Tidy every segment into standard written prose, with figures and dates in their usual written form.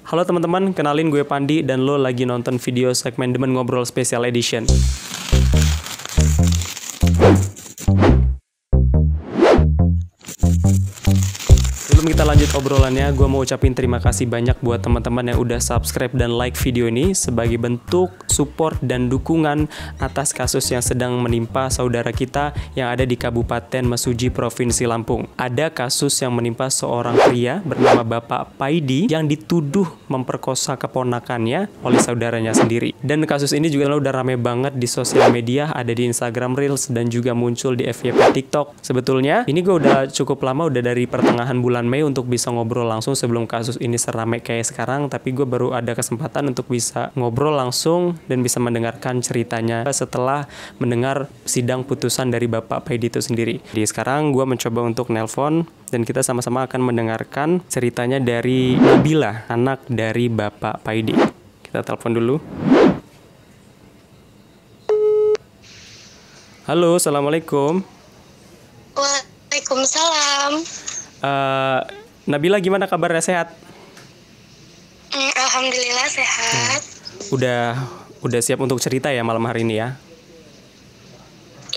Halo teman-teman, kenalin gue Pandi dan lo lagi nonton video segmen Demen Ngobrol Special Edition. Sebelum kita lanjut obrolannya, gue mau ucapin terima kasih banyak buat teman-teman yang udah subscribe dan like video ini sebagai bentuk support dan dukungan atas kasus yang sedang menimpa saudara kita yang ada di Kabupaten Mesuji, Provinsi Lampung. Ada kasus yang menimpa seorang pria bernama Bapak Paidi yang dituduh memperkosa keponakannya oleh saudaranya sendiri. Dan kasus ini juga udah rame banget di sosial media, ada di Instagram Reels dan juga muncul di FYP TikTok. Sebetulnya ini gue udah cukup lama, udah dari pertengahan bulan Mei untuk bisa ngobrol langsung sebelum kasus ini serame kayak sekarang, tapi gue baru ada kesempatan untuk bisa ngobrol langsung dan bisa mendengarkan ceritanya setelah mendengar sidang putusan dari Bapak Paidi itu sendiri. Jadi sekarang gue mencoba untuk nelpon dan kita sama-sama akan mendengarkan ceritanya dari Nabila, anak dari Bapak Paidi. Kita telepon dulu. Halo, Assalamualaikum. Waalaikumsalam. Nabila, gimana kabarnya, sehat? Alhamdulillah sehat. Udah siap untuk cerita ya malam hari ini ya?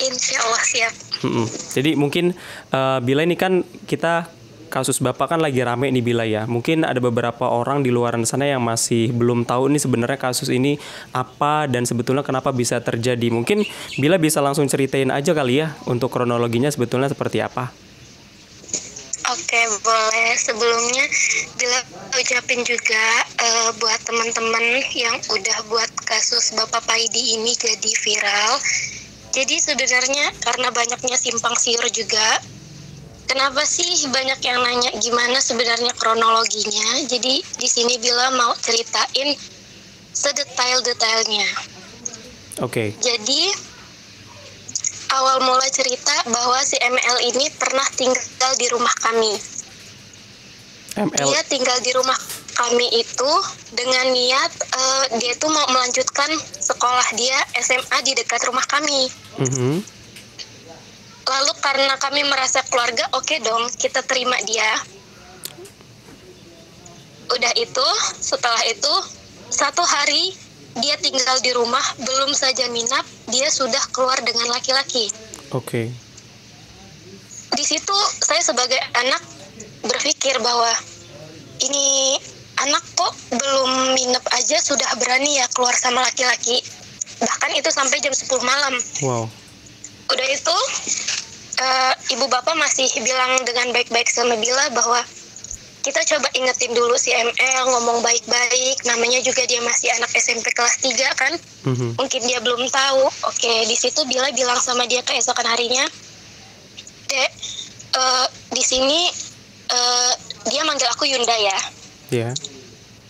Insya Allah siap. Jadi mungkin Bila ini kan kasus Bapak kan lagi rame nih Bila ya. Mungkin ada beberapa orang di luar sana yang masih belum tahu nih sebenarnya kasus ini apa dan sebetulnya kenapa bisa terjadi. Mungkin Bila bisa langsung ceritain aja kali ya untuk kronologinya sebetulnya seperti apa. Oke, boleh. Sebelumnya Bila ucapin juga buat teman-teman yang udah buat kasus Bapak Paidi ini jadi viral. Jadi sebenarnya karena banyaknya simpang siur juga, kenapa sih banyak yang nanya gimana sebenarnya kronologinya? Jadi di sini Bila mau ceritain sedetail-detailnya. Oke. Jadi awal mula cerita bahwa si ML ini pernah tinggal di rumah kami. Dia tinggal di rumah kami itu dengan niat dia tuh mau melanjutkan sekolah dia SMA di dekat rumah kami. Lalu karena kami merasa keluarga, oke dong kita terima dia. Udah itu, setelah itu 1 hari dia tinggal di rumah, belum saja minap, dia sudah keluar dengan laki-laki. Oke. Di situ saya sebagai anak berpikir bahwa ini anak kok belum minap aja sudah berani ya keluar sama laki-laki. Bahkan itu sampai jam 10 malam. Wow. Udah itu, ibu bapak masih bilang dengan baik-baik sama Bila bahwa kita coba ingetin dulu si ML, ngomong baik-baik, namanya juga dia masih anak SMP kelas 3 kan, mungkin dia belum tahu. Oke, di situ Bila bilang sama dia keesokan harinya, Dek, di sini dia manggil aku Yunda ya. Iya.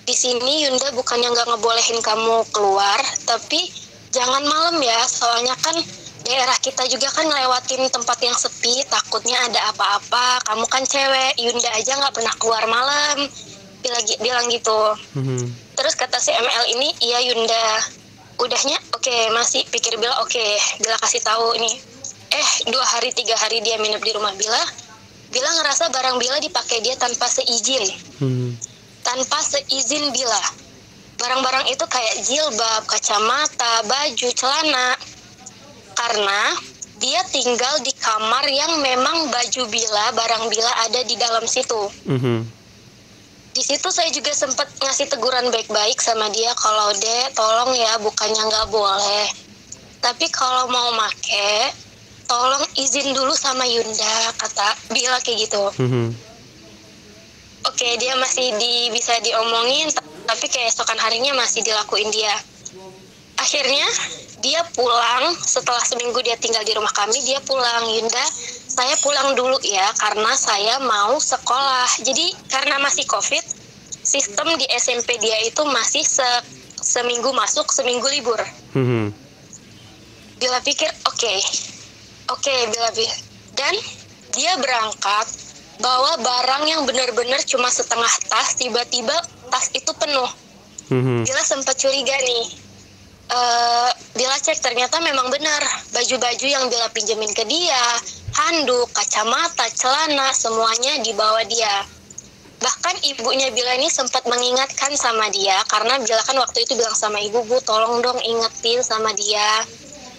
Di sini Yunda bukannya nggak ngebolehin kamu keluar, tapi jangan malam ya, soalnya kan daerah kita juga kan ngelewatin tempat yang sepi, takutnya ada apa-apa. Kamu kan cewek, Yunda aja nggak pernah keluar malam. Bilang gitu. Terus kata si ML ini, iya Yunda. Udahnya, oke, masih pikir Bila, oke, Bila kasih tahu ini. 2 hari 3 hari dia minum di rumah Bila. Bila ngerasa barang Bila dipakai dia tanpa seizin. Tanpa seizin Bila. Barang-barang itu kayak jilbab, kacamata, baju, celana. Karena dia tinggal di kamar yang memang baju Bila, barang Bila ada di dalam situ. Di situ saya juga sempat ngasih teguran baik-baik sama dia, kalau Dek, tolong ya, bukannya nggak boleh. Tapi kalau mau make, tolong izin dulu sama Yunda, kata Bila kayak gitu. Oke, dia masih bisa diomongin, tapi keesokan harinya masih dilakuin dia. Akhirnya dia pulang, setelah seminggu dia tinggal di rumah kami, dia pulang. Yunda, saya pulang dulu ya, karena saya mau sekolah. Jadi karena masih COVID, sistem di SMP dia itu masih seminggu masuk, seminggu libur. Bila pikir, oke, Bila. Dan dia berangkat, bawa barang yang benar-benar cuma setengah tas, tiba-tiba tas itu penuh. Bila sempat curiga nih. Bila cek ternyata memang benar, baju-baju yang Bila pinjemin ke dia, handuk, kacamata, celana, semuanya dibawa dia. Bahkan ibunya Bila ini sempat mengingatkan sama dia, karena Bila kan waktu itu bilang sama ibu, Bu tolong dong ingetin sama dia,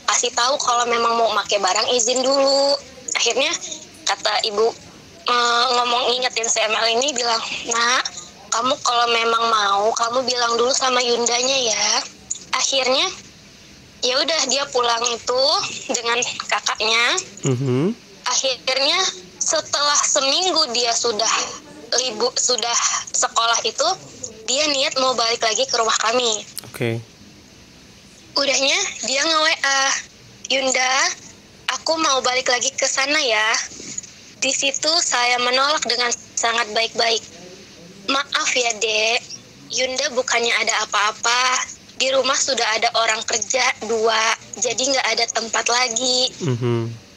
kasih tahu kalau memang mau pakai barang izin dulu. Akhirnya kata ibu ngomong ingetin si ML ini bilang, nak kamu kalau memang mau kamu bilang dulu sama Yundanya ya. Akhirnya ya udah dia pulang itu dengan kakaknya. Akhirnya setelah seminggu dia sudah sekolah itu, dia niat mau balik lagi ke rumah kami. Udahnya dia nge-WA, Yunda, aku mau balik lagi ke sana ya. Di situ saya menolak dengan sangat baik-baik. Maaf ya Dek, Yunda bukannya ada apa-apa. Di rumah sudah ada orang kerja 2, jadi nggak ada tempat lagi.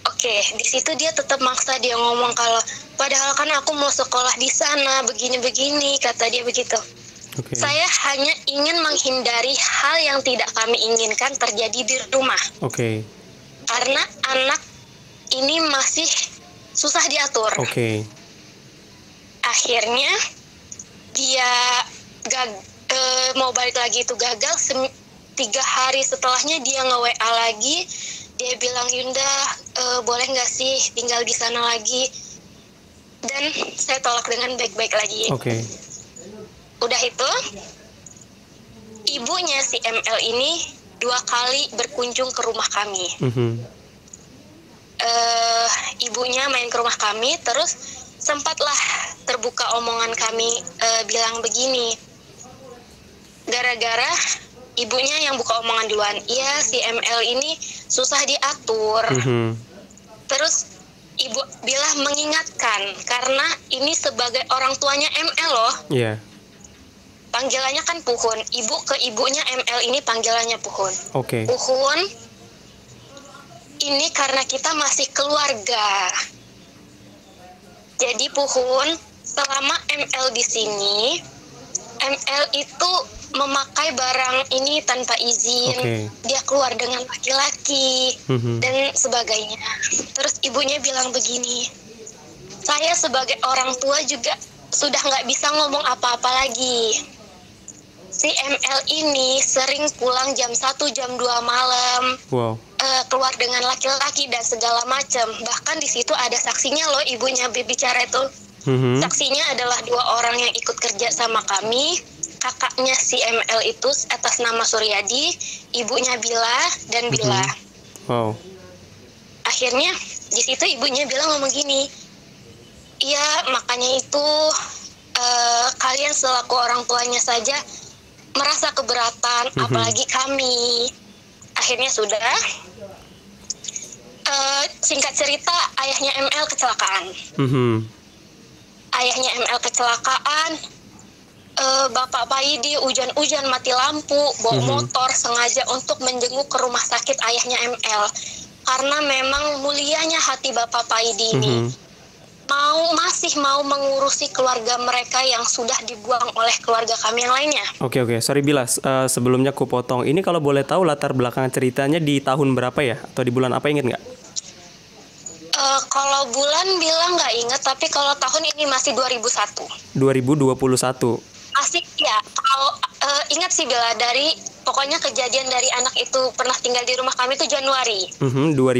Oke, di situ dia tetap maksa, dia ngomong kalau padahal kan aku mau sekolah di sana, begini-begini, kata dia begitu. Saya hanya ingin menghindari hal yang tidak kami inginkan terjadi di rumah. Karena anak ini masih susah diatur. Akhirnya dia mau balik lagi itu gagal. 3 hari setelahnya dia nge-WA lagi. Dia bilang, Yunda, boleh nggak sih tinggal di sana lagi? Dan saya tolak dengan baik-baik lagi. Udah itu, ibunya si ML ini 2 kali berkunjung ke rumah kami. Ibunya main ke rumah kami, terus sempatlah terbuka omongan kami, bilang begini, gara-gara ibunya yang buka omongan duluan, iya si ML ini susah diatur. Terus ibu Bila mengingatkan, karena ini sebagai orang tuanya ML loh. Panggilannya kan Puhun, ibu ke ibunya ML ini panggilannya Puhun. Puhun, ini karena kita masih keluarga. Jadi Puhun, selama ML di sini, ML itu memakai barang ini tanpa izin. Dia keluar dengan laki-laki dan sebagainya. Terus ibunya bilang begini, saya sebagai orang tua juga sudah nggak bisa ngomong apa-apa lagi. Si ML ini sering pulang jam 1, jam 2 malam. Keluar dengan laki-laki dan segala macam. Bahkan di situ ada saksinya loh, ibunya berbicara itu. Saksinya adalah 2 orang yang ikut kerja sama kami. Kakaknya si ML itu atas nama Suryadi, ibunya Bila dan Bila. Akhirnya di situ ibunya bilang ngomong gini, iya makanya itu kalian selaku orang tuanya saja merasa keberatan, apalagi kami. Akhirnya sudah, singkat cerita, ayahnya ML kecelakaan. Ayahnya ML kecelakaan, Bapak Paidi hujan-hujan mati lampu, bawa motor sengaja untuk menjenguk ke rumah sakit ayahnya ML. Karena memang mulianya hati Bapak Paidi ini, masih mau mengurusi keluarga mereka yang sudah dibuang oleh keluarga kami yang lainnya. Sorry Bila, sebelumnya aku potong. Ini kalau boleh tahu latar belakang ceritanya di tahun berapa ya? Atau di bulan apa, inget nggak? Kalau bulan bilang nggak inget, tapi kalau tahun ini masih 2021. 2021. Asik ya. Kalau ingat sih Bila, dari pokoknya kejadian dari anak itu pernah tinggal di rumah kami itu Januari. 2021.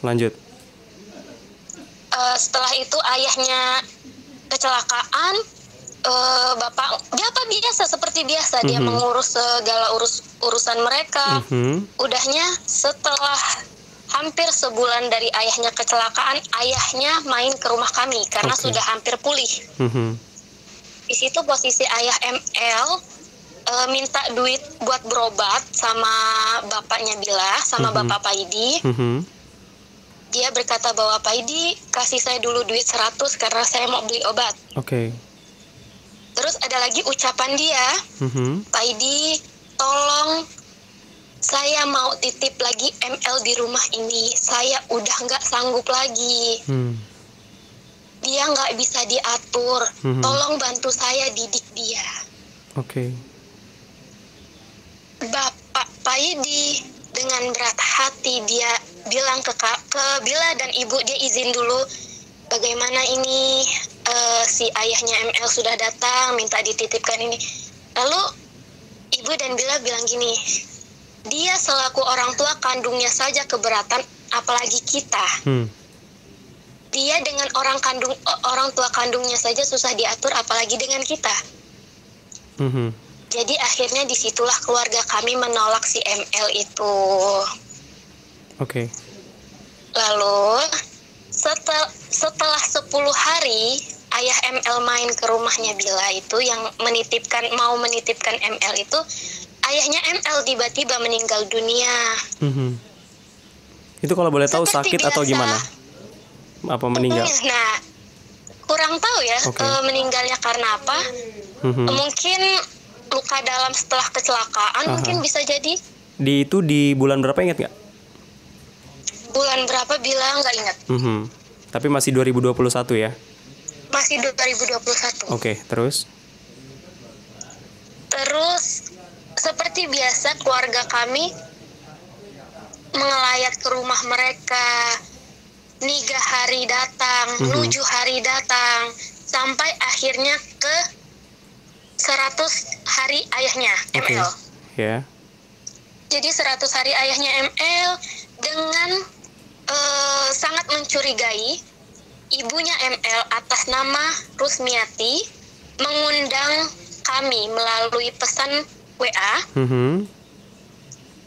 Lanjut. Setelah itu ayahnya kecelakaan, bapak biasa seperti biasa, dia mengurus segala urusan mereka. Udahnya setelah hampir sebulan dari ayahnya kecelakaan, ayahnya main ke rumah kami karena sudah hampir pulih. Di situ posisi ayah ML minta duit buat berobat sama bapaknya Bila, sama Bapak Paidi. Dia berkata bahwa Paidi, kasih saya dulu duit 100 karena saya mau beli obat. Terus ada lagi ucapan dia, Paidi, tolong saya mau titip lagi ML di rumah ini. Saya udah nggak sanggup lagi. Dia nggak bisa diatur. Tolong bantu saya didik dia. Bapak Paidi dengan berat hati dia bilang ke Bila dan ibu, dia izin dulu. bagaimana ini, si ayahnya ML sudah datang minta dititipkan ini. Lalu ibu dan Bila bilang gini, dia selaku orang tua kandungnya saja keberatan, apalagi kita. Dia dengan orang tua kandungnya saja susah diatur, apalagi dengan kita. Jadi akhirnya disitulah keluarga kami menolak si ML itu. Oke. Lalu setelah 10 hari ayah ML main ke rumahnya Bila itu, yang mau menitipkan ML itu, ayahnya ML tiba-tiba meninggal dunia. Itu kalau boleh tahu Seperti sakit atau biasa. gimana? Apa meninggal? Nah, kurang tahu ya meninggalnya karena apa. Mungkin luka dalam setelah kecelakaan, mungkin bisa jadi. Itu di bulan berapa, ingat nggak? Bulan berapa Bila nggak ingat. Tapi masih 2021 ya? Masih 2021. Oke, terus? Terus seperti biasa keluarga kami mengelayat ke rumah mereka, 3 hari datang, 7 hari datang, sampai akhirnya ke 100 hari ayahnya ML. Ya. Jadi 100 hari ayahnya ML dengan sangat mencurigai, ibunya ML atas nama Rusmiati mengundang kami melalui pesan WA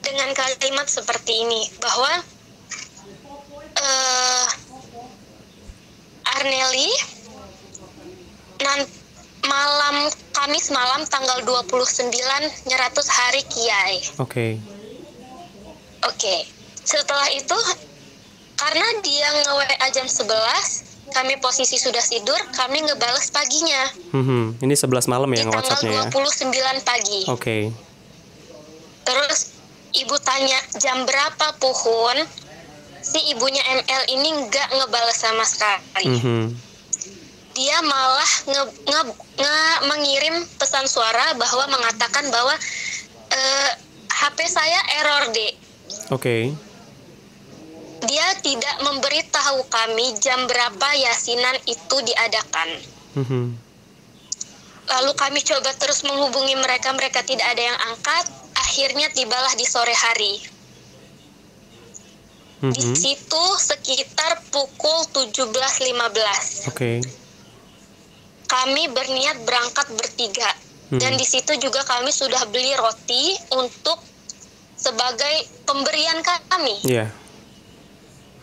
dengan kalimat seperti ini, bahwa Arneli, Kamis malam tanggal 29 100 hari Kiai. Oke. Setelah itu, karena dia nge-WA jam 11, kami posisi sudah tidur, kami ngebales paginya. Ini 11 malam ya nge-WhatsApp-nya ya? Di tanggal 29 pagi. Oke. Terus ibu tanya jam berapa Puhun, si ibunya ML ini nggak ngebales sama sekali. Dia malah mengirim pesan suara bahwa mengatakan bahwa HP saya error dek. Oke. Dia tidak memberitahu kami jam berapa yasinan itu diadakan. Lalu kami coba terus menghubungi mereka tidak ada yang angkat. Akhirnya tibalah di sore hari. Di situ sekitar pukul 17.15. Oke. Kami berniat berangkat bertiga. Dan di situ juga kami sudah beli roti untuk sebagai pemberian kami.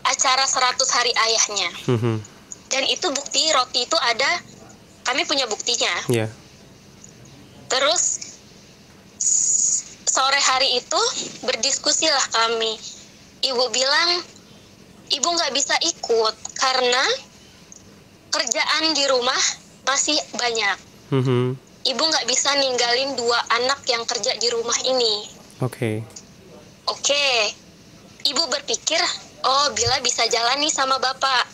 Acara 100 hari ayahnya. Dan itu bukti roti itu ada, kami punya buktinya. Terus sore hari itu berdiskusilah kami. Ibu bilang, ibu nggak bisa ikut karena kerjaan di rumah masih banyak. Ibu nggak bisa ninggalin 2 anak yang kerja di rumah ini. Oke. Ibu berpikir, oh Bila bisa jalan nih sama bapak.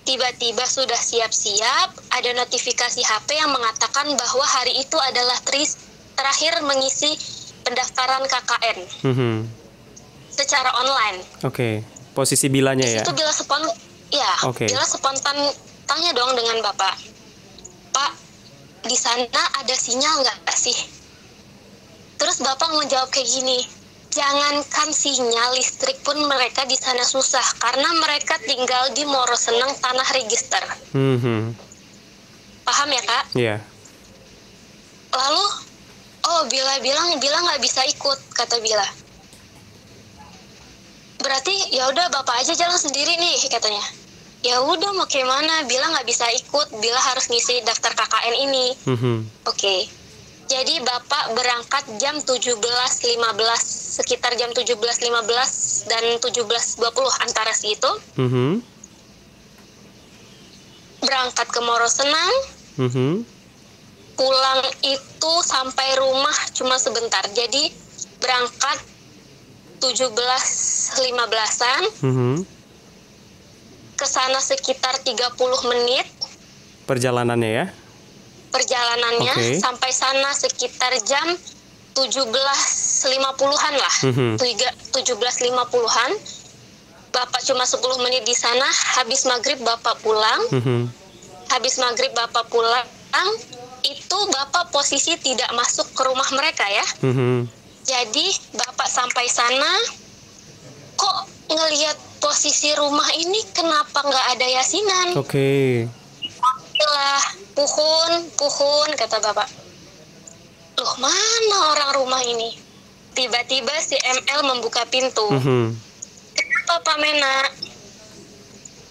Tiba-tiba sudah siap-siap, ada notifikasi HP yang mengatakan bahwa hari itu adalah terakhir mengisi pendaftaran KKN secara online. Posisi Bilanya ya? Itu Bila Bila spontan tanya dong dengan bapak, Pak, di sana ada sinyal nggak sih? Terus bapak menjawab kayak gini, jangankan sinyal listrik pun mereka di sana susah karena mereka tinggal di Moroseneng tanah register. Paham ya kak? Lalu, Bila bilang Bila nggak bisa ikut, kata Bila. Berarti ya udah bapak aja jalan sendiri nih, katanya. Ya udah mau gimana, Bila nggak bisa ikut, Bila harus ngisi daftar KKN ini. Jadi bapak berangkat jam 17.15, sekitar jam 17.15 dan 17.20 antara situ. Berangkat ke Moroseneng. Pulang itu sampai rumah cuma sebentar. Jadi berangkat 17.15-an. Kesana sekitar 30 menit. Perjalanannya ya? Sampai sana sekitar jam 17.50-an lah. 17.50-an. Bapak cuma 10 menit di sana, habis maghrib Bapak pulang. Habis maghrib Bapak pulang, itu Bapak posisi tidak masuk ke rumah mereka ya. Jadi Bapak sampai sana, kok ngelihat posisi rumah ini kenapa nggak ada yasinan? Oke. Lah, puhun, kata Bapak. Loh, mana orang rumah ini? Tiba-tiba si ML membuka pintu. Kenapa Pak Mena?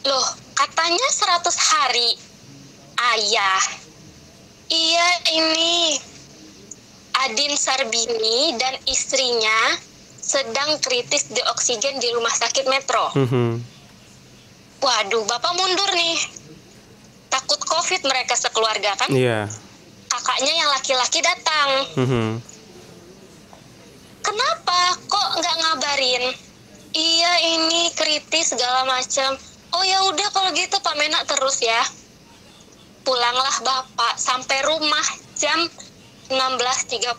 Loh, katanya 100 hari. Ayah. Iya, ini Adin Sarbini dan istrinya sedang kritis di oksigen di rumah sakit Metro. Waduh, Bapak mundur nih. Takut COVID mereka sekeluarga kan? Iya. Kakaknya yang laki-laki datang. Kenapa? Kok nggak ngabarin? Iya, ini kritis segala macam. Oh ya udah kalau gitu Pak Mena terus ya. Pulanglah Bapak sampai rumah jam 16.30.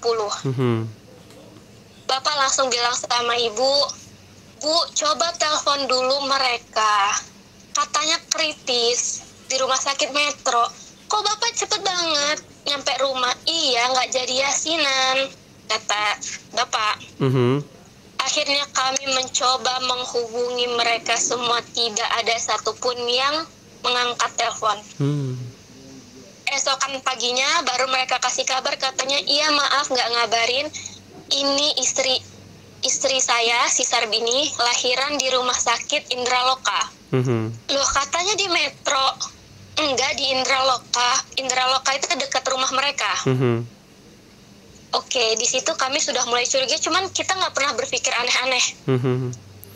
Bapak langsung bilang sama ibu, Bu, coba telepon dulu mereka. Katanya kritis di rumah sakit Metro. Kok Bapak cepet banget nyampe rumah? Iya, nggak jadi yasinan, kata Bapak. Akhirnya kami mencoba menghubungi mereka semua, tidak ada satupun yang mengangkat telepon. Esokan paginya baru mereka kasih kabar, katanya iya maaf nggak ngabarin. Ini istri saya, si Sarbini, lahiran di rumah sakit Indraloka. Loh, katanya di Metro. Enggak, di Indraloka. Indraloka itu dekat rumah mereka. Oke, di situ kami sudah mulai curiga, cuman kita nggak pernah berpikir aneh-aneh.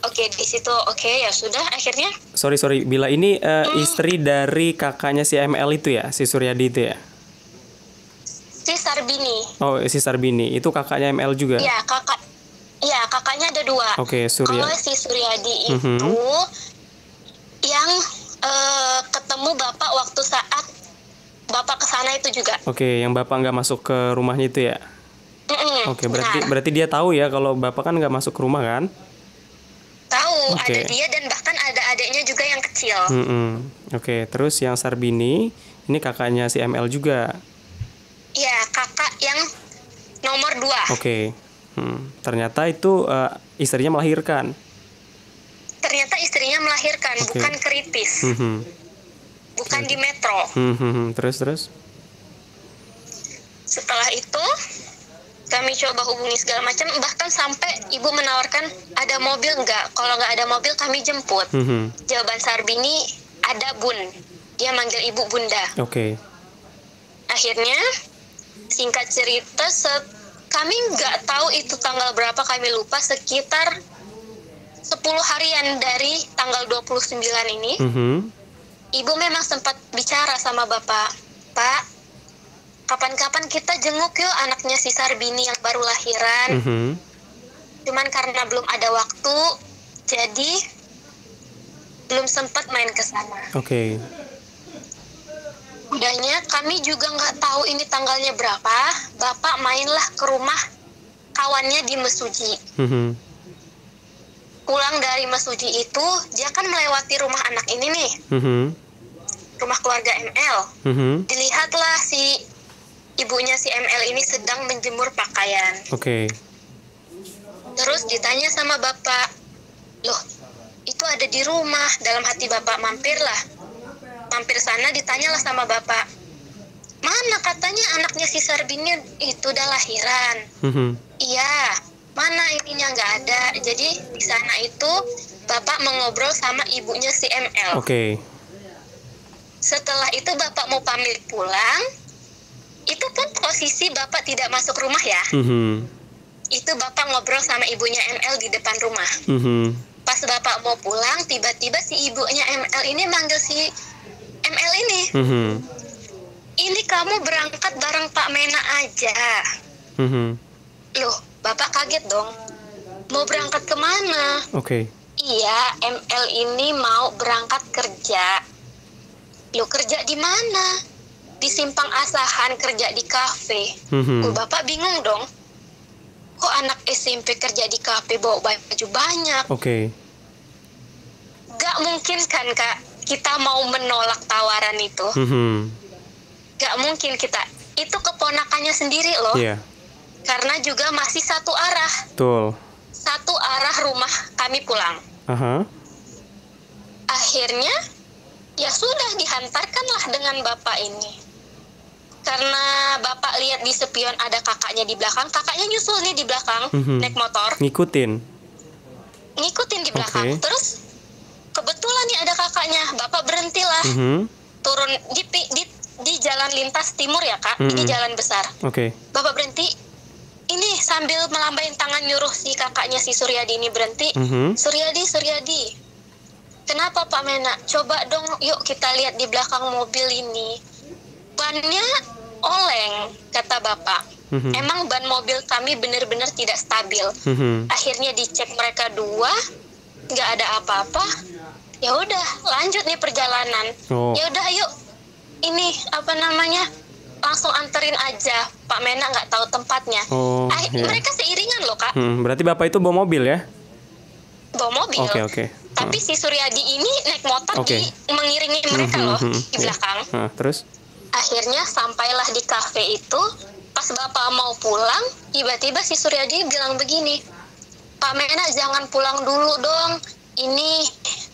Oke, di situ oke, ya sudah akhirnya. Sorry, Bila ini istri dari kakaknya si ML itu ya, si Suryadi itu ya? Si Sarbini. Oh, si Sarbini. Itu kakaknya ML juga? Iya, kakaknya ada 2. Oke, Kalau si Suryadi itu yang ketemu Bapak waktu saat Bapak kesana itu juga. Oke, yang Bapak nggak masuk ke rumahnya itu ya? Oke, berarti dia tahu ya kalau Bapak kan nggak masuk ke rumah kan? Tahu, ada dia dan bahkan ada adiknya juga yang kecil. Oke, terus yang Sarbini, ini kakaknya si ML juga? Iya, kakak yang nomor 2. Oke. Ternyata itu istrinya melahirkan. Ternyata istrinya melahirkan, bukan kritis. Bukan di Metro. Terus? Setelah itu, kami coba hubungi segala macam, bahkan sampai ibu menawarkan ada mobil nggak? Kalau nggak ada mobil kami jemput. Jawaban Sarbini, ada Bun. Dia manggil ibu Bunda. Oke. Akhirnya, singkat cerita, kami nggak tahu itu tanggal berapa, kami lupa, sekitar 10 harian dari tanggal 29 ini. Ibu memang sempat bicara sama Bapak. Pak, kapan-kapan kita jenguk yuk anaknya si Sarbini yang baru lahiran. Cuman karena belum ada waktu, jadi belum sempat main ke sana. Oke. Udahnya kami juga nggak tahu ini tanggalnya berapa. Bapak mainlah ke rumah kawannya di Mesuji. Pulang dari Mesuji itu, dia kan melewati rumah anak ini nih. Rumah keluarga ML. Dilihatlah si ibunya si ML ini sedang menjemur pakaian. Oke. Terus ditanya sama Bapak, loh itu ada di rumah. Dalam hati Bapak, mampir sana, ditanyalah sama Bapak, mana katanya anaknya si Sarbini itu udah lahiran. Iya, mana ininya nggak ada. Jadi di sana itu Bapak mengobrol sama ibunya si ML. Oke. Setelah itu Bapak mau pamit pulang, itu pun posisi Bapak tidak masuk rumah ya. Itu Bapak ngobrol sama ibunya ML di depan rumah. Pas Bapak mau pulang, tiba-tiba si ibunya ML ini manggil si ML ini. Ini kamu berangkat bareng Pak Mena aja. Loh, Bapak kaget dong. Mau berangkat kemana? Oke. Iya, ML ini mau berangkat kerja. Loh, kerja di mana? Di Simpang Asahan, kerja di kafe. Bapak bingung dong. Kok anak SMP kerja di kafe bawa baju banyak? Oke. Gak mungkin kan Kak, kita mau menolak tawaran itu. Gak mungkin kita. Itu keponakannya sendiri loh. Iya. Karena juga masih satu arah. Betul. Satu arah rumah kami pulang. Akhirnya ya sudah dihantarkanlah dengan bapak ini. Karena bapak lihat di spion ada kakaknya di belakang, kakaknya nyusul nih di belakang, naik motor. Ngikutin di belakang. Terus kebetulan nih ada kakaknya, bapak berhentilah. Turun di jalan lintas timur ya Kak, ini jalan besar. Bapak berhenti, ini sambil melambaikan tangan nyuruh si kakaknya si Suryadi ini berhenti. Suryadi, kenapa Pak Mena? Coba dong, yuk kita lihat di belakang mobil ini. Bannya oleng, kata bapak. Emang ban mobil kami benar-benar tidak stabil. Akhirnya dicek mereka dua, nggak ada apa-apa. Ya udah, lanjut nih perjalanan. Ya udah, yuk. Ini apa namanya? Langsung anterin aja. Pak Mena nggak tahu tempatnya. Mereka seiringan loh Kak. Berarti bapak itu bawa mobil ya? Bawa mobil. Tapi si Suryadi ini naik motor mengiringi mereka loh di belakang. Terus? Akhirnya sampailah di kafe itu. Pas bapak mau pulang, tiba-tiba si Suryadi bilang begini, Pak Mena jangan pulang dulu dong. Ini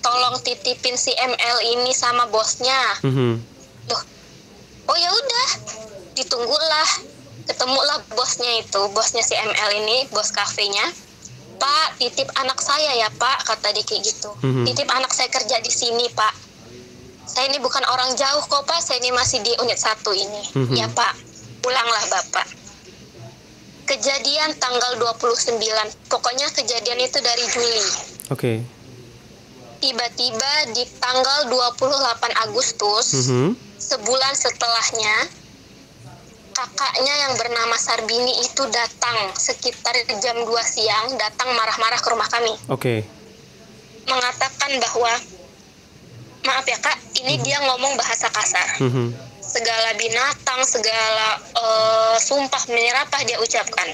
tolong titipin si ML ini sama bosnya. Loh, oh ya udah, ditunggulah, ketemulah bosnya itu, bosnya si ML ini, bos kafenya. Pak, titip anak saya ya Pak, kata dia kayak gitu. Titip anak saya kerja di sini Pak. Saya ini bukan orang jauh kok Pak, saya ini masih di unit 1 ini. Ya Pak, pulanglah Bapak. Kejadian tanggal 29, pokoknya kejadian itu dari Juli. Tiba-tiba di tanggal 28 Agustus, sebulan setelahnya, kakaknya yang bernama Sarbini itu datang sekitar jam 2 siang, datang marah-marah ke rumah kami. Mengatakan bahwa, maaf ya Kak, ini dia ngomong bahasa kasar. Segala binatang, segala sumpah menyerapah dia ucapkan.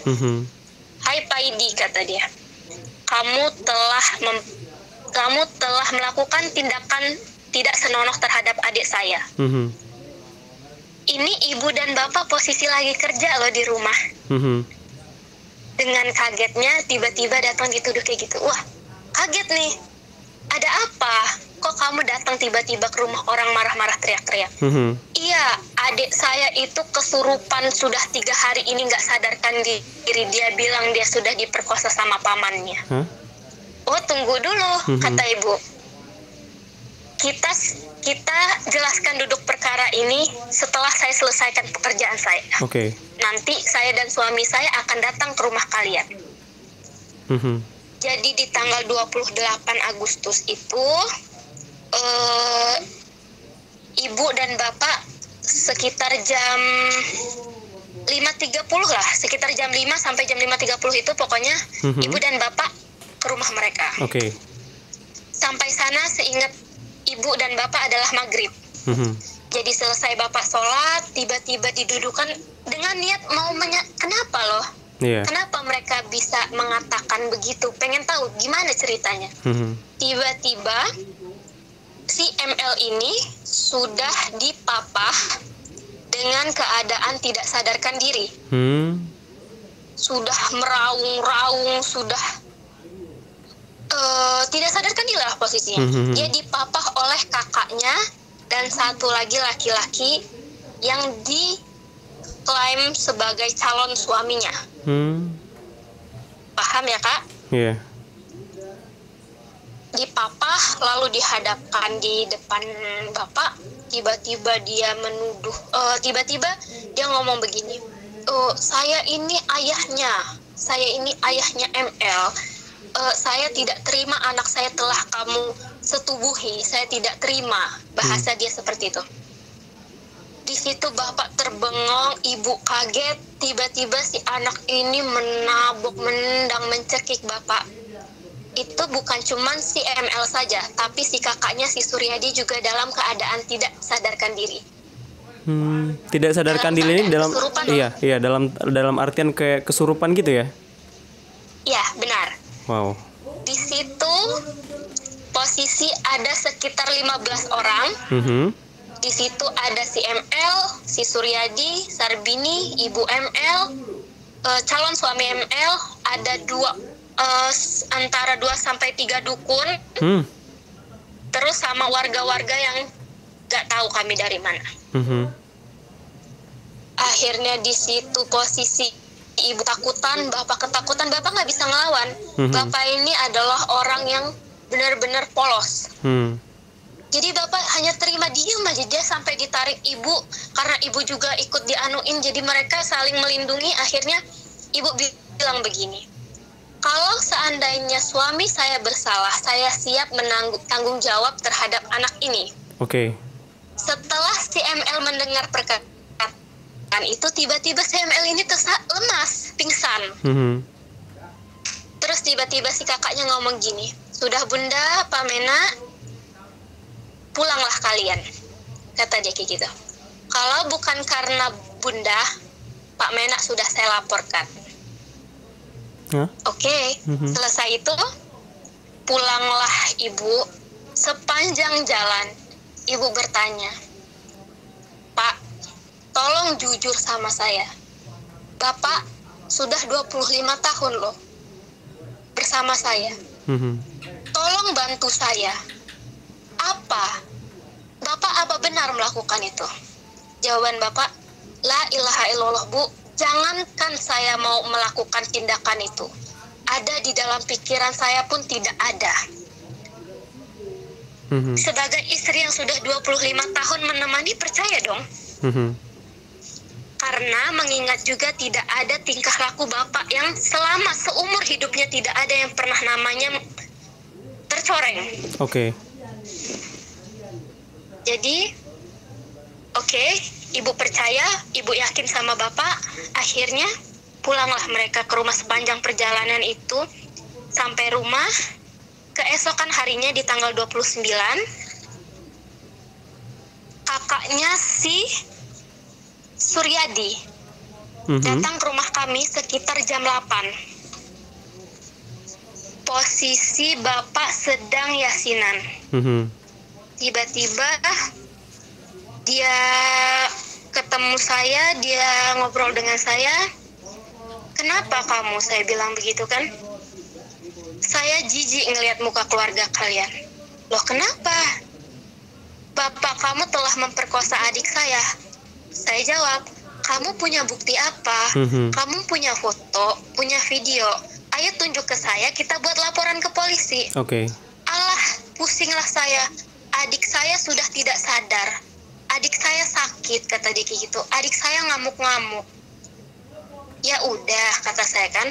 Hai Paidi, kata dia, kamu telah melakukan tindakan tidak senonoh terhadap adik saya. Ini ibu dan bapak posisi lagi kerja loh di rumah. Dengan kagetnya tiba-tiba datang dituduh kayak gitu. Wah, kaget nih. Ada apa? Kok kamu datang tiba-tiba ke rumah orang marah-marah teriak-teriak? Iya, adik saya itu kesurupan sudah 3 hari ini nggak sadarkan diri. Dia bilang dia sudah diperkosa sama pamannya. Oh, tunggu dulu, kata ibu. Kita jelaskan duduk perkara ini setelah saya selesaikan pekerjaan saya. Nanti saya dan suami saya akan datang ke rumah kalian. Jadi di tanggal 28 Agustus itu ibu dan bapak sekitar jam 5.30 lah, sekitar jam 5 sampai jam 5.30 itu pokoknya ibu dan bapak ke rumah mereka. Sampai sana seingat ibu dan bapak adalah maghrib. Jadi selesai bapak sholat, tiba-tiba didudukan dengan niat mau kenapa loh? Kenapa mereka bisa mengatakan begitu? Pengen tahu gimana ceritanya. Tiba-tiba si ML ini sudah dipapah dengan keadaan tidak sadarkan diri. Sudah meraung-raung, sudah tidak sadarkan diri lah posisinya. Dia dipapah oleh kakaknya dan satu lagi laki-laki yang diklaim sebagai calon suaminya. Paham ya Kak? Iya. Dipapah lalu dihadapkan di depan bapak. Tiba-tiba dia menuduh, tiba-tiba dia ngomong begini, saya ini ayahnya ML. Saya tidak terima anak saya telah kamu setubuhi. Saya tidak terima. Bahasa dia seperti itu. Di situ bapak terbengong, ibu kaget. Tiba-tiba si anak ini menabok, menendang, mencekik bapak. Itu bukan cuman si ML saja, tapi si kakaknya si Suryadi juga dalam keadaan tidak sadarkan diri. Tidak sadarkan diri ini dalam dalam artian kayak kesurupan gitu ya? Iya, benar. Wow. Di situ posisi ada sekitar 15 orang. Di situ ada si ML, si Suryadi, Sarbini, Ibu ML, calon suami ML, ada antara 2 sampai 3 dukun. Terus sama warga-warga yang gak tahu kami dari mana. Akhirnya di situ posisi ibu takutan, bapak ketakutan, bapak nggak bisa ngelawan. Bapak ini adalah orang yang benar-benar polos. Jadi bapak hanya terima diem aja, dia sampai ditarik ibu karena ibu juga ikut dianuin. Jadi mereka saling melindungi. Akhirnya ibu bilang begini, kalau seandainya suami saya bersalah, saya siap tanggung jawab terhadap anak ini. Oke. Setelah si ML mendengar perkataan itu, tiba-tiba si ML ini lemas, pingsan. Terus tiba-tiba si kakaknya ngomong gini, sudah bunda, Pak Mena, pulanglah kalian, kata dia kayak gitu. Kalau bukan karena bunda, Pak Mena sudah saya laporkan. Oke. Selesai itu, pulanglah ibu. Sepanjang jalan, ibu bertanya, Pak, tolong jujur sama saya. Bapak sudah 25 tahun loh bersama saya. Tolong bantu saya. Bapak benar melakukan itu? Jawaban Bapak, la ilaha illallah Bu, jangankan saya mau melakukan tindakan itu, ada di dalam pikiran saya pun tidak ada. Sebagai istri yang sudah 25 tahun menemani, percaya dong. Karena mengingat juga tidak ada tingkah laku Bapak yang selama seumur hidupnya tidak ada yang pernah namanya tercoreng. Oke. Jadi, ibu percaya, ibu yakin sama Bapak. Akhirnya pulanglah mereka ke rumah. Sepanjang perjalanan itu sampai rumah, keesokan harinya di tanggal 29, kakaknya si Suryadi datang ke rumah kami sekitar jam 8. Posisi Bapak sedang yasinan. Tiba-tiba dia ketemu saya, dia ngobrol dengan saya. Kenapa kamu? Saya bilang begitu kan. Saya jijik ngelihat muka keluarga kalian. Loh kenapa? Bapak kamu telah memperkosa adik saya. Saya jawab, kamu punya bukti apa? Kamu punya foto, punya video. Ayo tunjuk ke saya, kita buat laporan ke polisi. Alah, pusinglah saya. Adik saya sudah tidak sadar. Adik saya sakit, kata dia gitu. Adik saya ngamuk-ngamuk. Ya udah, kata saya kan.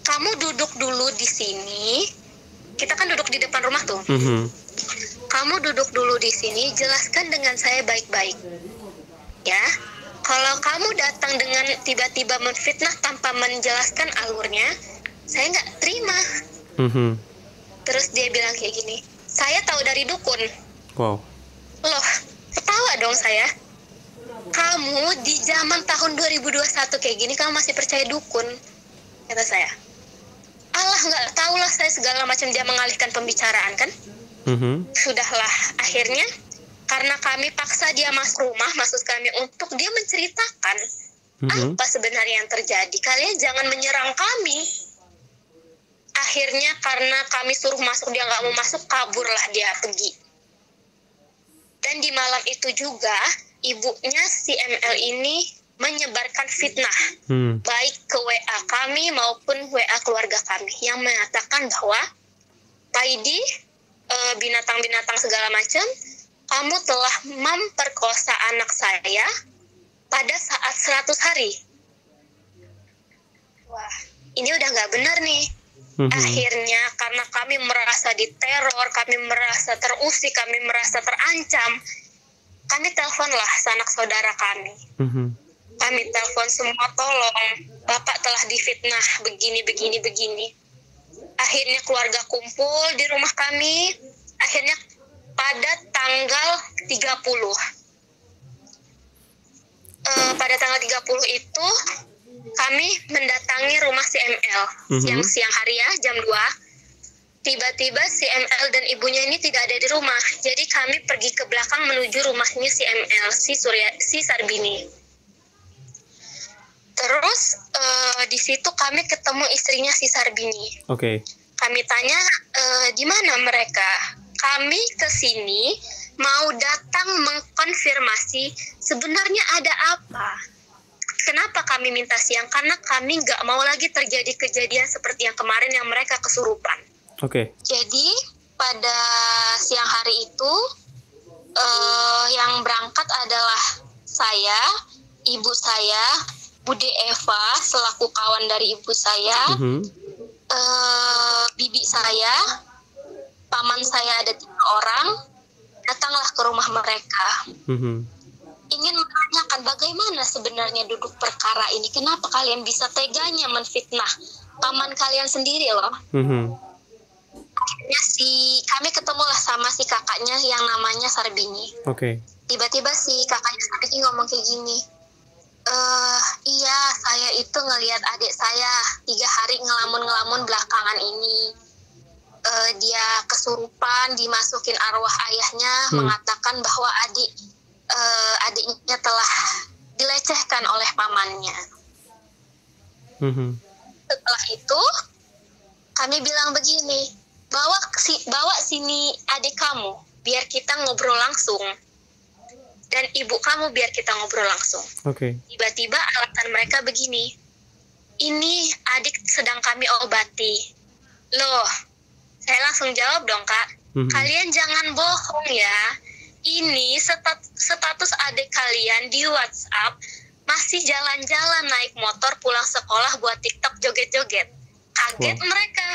Kamu duduk dulu di sini. Kita kan duduk di depan rumah tuh. Kamu duduk dulu di sini, jelaskan dengan saya baik-baik. Ya, kalau kamu datang dengan tiba-tiba menfitnah tanpa menjelaskan alurnya, saya nggak terima. Terus dia bilang kayak gini, saya tahu dari dukun. Wow. Loh, ketawa dong saya. Kamu di zaman tahun 2021 kayak gini, kamu masih percaya dukun? Kata saya. Allah, nggak tahulah saya segala macam. Dia mengalihkan pembicaraan kan. Sudahlah, akhirnya karena kami paksa dia masuk rumah, maksud kami untuk dia menceritakan apa sebenarnya yang terjadi. Kalian jangan menyerang kami. Akhirnya karena kami suruh masuk, dia nggak mau masuk, kaburlah dia pergi. Dan di malam itu juga ibunya si ML ini menyebarkan fitnah, baik ke WA kami maupun WA keluarga kami, yang mengatakan bahwa Pak Idi, binatang-binatang segala macam, kamu telah memperkosa anak saya pada saat 100 hari. Wah, ini udah nggak benar nih. Akhirnya karena kami merasa diteror, kami merasa terusik, kami merasa terancam, kami teleponlah sanak saudara kami. Kami telepon semua, tolong, Bapak telah difitnah begini. Akhirnya keluarga kumpul di rumah kami. Akhirnya pada tanggal 30. Pada tanggal 30 itu kami mendatangi rumah si ML siang hari ya, jam 2. Tiba-tiba si ML dan ibunya ini tidak ada di rumah. Jadi kami pergi ke belakang menuju rumahnya si ML, si Sarbini. Terus di situ kami ketemu istrinya si Sarbini. Oke. Kami tanya, di mana mereka? Kami ke sini mau datang mengkonfirmasi sebenarnya ada apa. Kenapa kami minta siang? Karena kami nggak mau lagi terjadi kejadian seperti yang kemarin yang mereka kesurupan. Oke. Jadi pada siang hari itu yang berangkat adalah saya, ibu saya, Bude Eva selaku kawan dari ibu saya, bibi saya, paman saya ada 3 orang, datanglah ke rumah mereka. Ingin menanyakan bagaimana sebenarnya duduk perkara ini. Kenapa kalian bisa teganya menfitnah paman kalian sendiri loh? Akhirnya kami ketemulah sama si kakaknya yang namanya Sarbini. Oke. Tiba-tiba si kakaknya Sarbini ngomong kayak gini, iya saya itu ngelihat adik saya 3 hari ngelamun belakangan ini. Dia kesurupan, dimasukin arwah ayahnya, mengatakan bahwa adiknya telah dilecehkan oleh pamannya. Setelah itu kami bilang begini, bawa sini adik kamu biar kita ngobrol langsung, dan ibu kamu biar kita ngobrol langsung. Oke. Tiba-tiba alasan mereka begini, ini adik sedang kami obati. Loh, saya langsung jawab dong kak, kalian jangan bohong ya. Ini status adik kalian di WhatsApp masih jalan-jalan naik motor pulang sekolah buat TikTok joget-joget. Kaget mereka.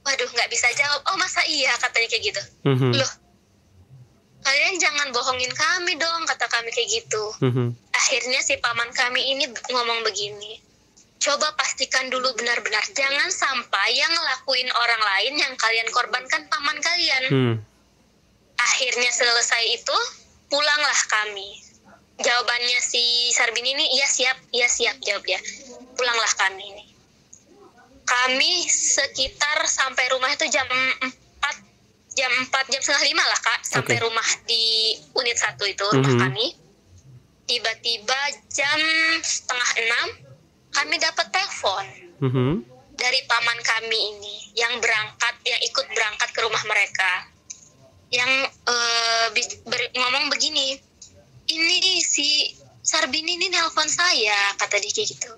Waduh, nggak bisa jawab. Oh masa iya, katanya kayak gitu. Loh, kalian jangan bohongin kami dong, kata kami kayak gitu. Akhirnya si paman kami ini ngomong begini, coba pastikan dulu benar-benar, jangan sampai yang ngelakuin orang lain yang kalian korbankan paman kalian. Akhirnya selesai itu, pulanglah kami. Jawabannya si Sarbini ini, iya siap jawab dia. Pulanglah kami ini. Kami sekitar sampai rumah itu jam 4, jam 4:30 lah kak, sampai rumah di unit 1 itu, rumah kami. Tiba-tiba jam 5:30 kami dapat telepon dari paman kami ini yang ikut berangkat ke rumah mereka, yang ngomong begini, ini si Sarbini ini nelpon saya, kata dia gitu.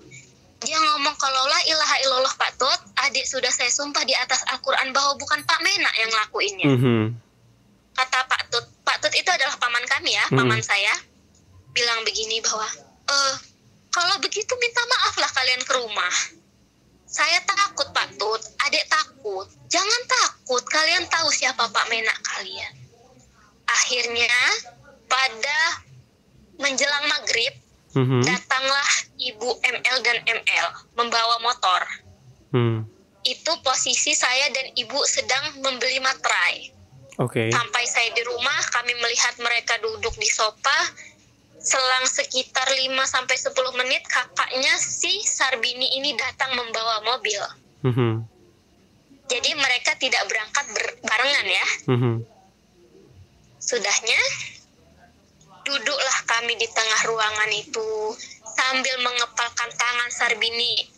Dia ngomong kalau la ilaha illallah Pak Tut, adik sudah saya sumpah di atas Al-Quran bahwa bukan Pak Mena yang ngelakuinnya. Kata Pak Tut itu adalah paman kami ya, paman saya, bilang begini bahwa, kalau begitu minta maaf lah kalian ke rumah. Saya takut Pak Tut, adik takut. Jangan takut, kalian tahu siapa Pak Mena kalian. Akhirnya pada menjelang maghrib, datanglah ibu ML dan ML membawa motor. Itu posisi saya dan ibu sedang membeli materai. Sampai saya di rumah, kami melihat mereka duduk di sofa. Selang sekitar 5-10 menit, kakaknya si Sarbini ini datang membawa mobil. Jadi mereka tidak berangkat barengan ya. Sudahnya, duduklah kami di tengah ruangan itu sambil mengepalkan tangan Sarbini,